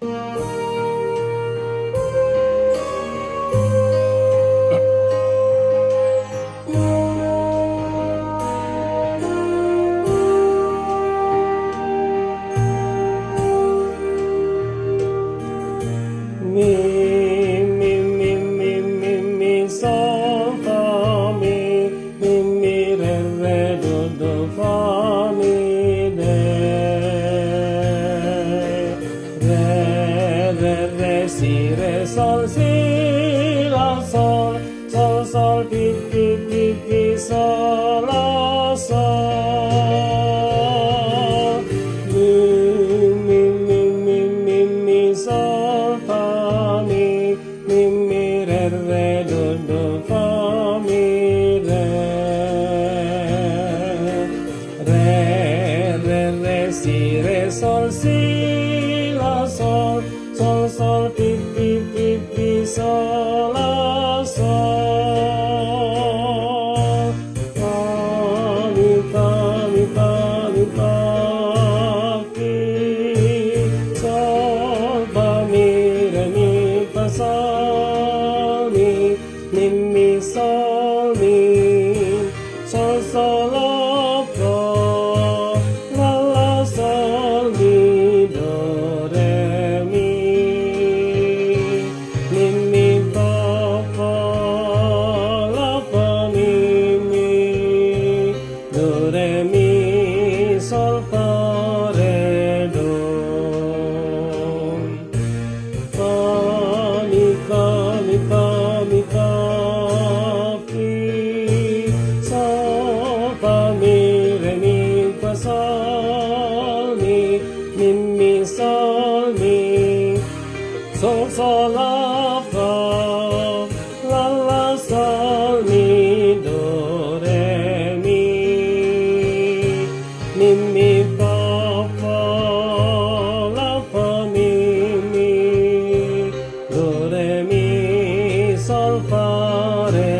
Sol fa mi re do fa mi re si la sol fi sol la sol mi sol fa mi re do fa mi re si la sol fi sol la sol fa fi sol fa mi re mi fa sol mi sol la fa la sol mi do re mi fa la fa mi do re mi sol fa re do fa mi fa fi sol fa mi re mi fa sol mi sol la fa la sol mi do re mi fa la fa mi do re mi sol fa re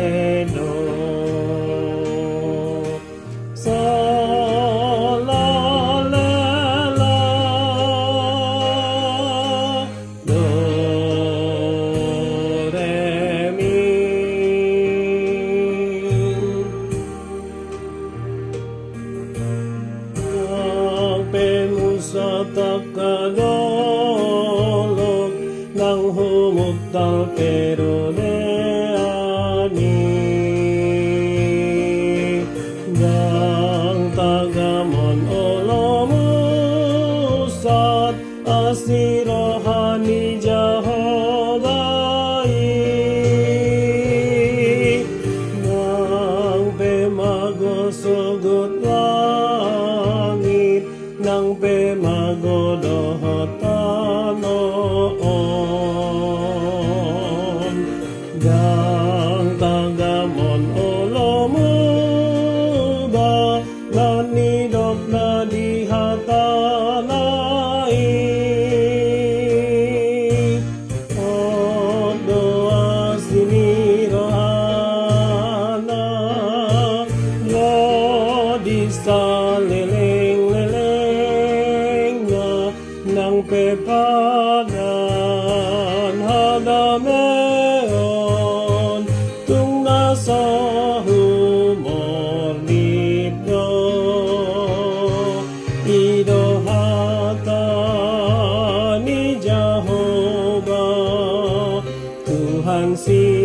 do sol la la do re mi pemusa takadolog nang humutang pero tagamon olomusat asirohani Jehovah nang pemagosugot langit nang pemagodohotanoon gang tagamon olomuda lanidok na dihatanai odoa sinirohana lodi saleleng nang pepadan hadameon tung nasa humor nito idohata ni Jehovah Tuhan si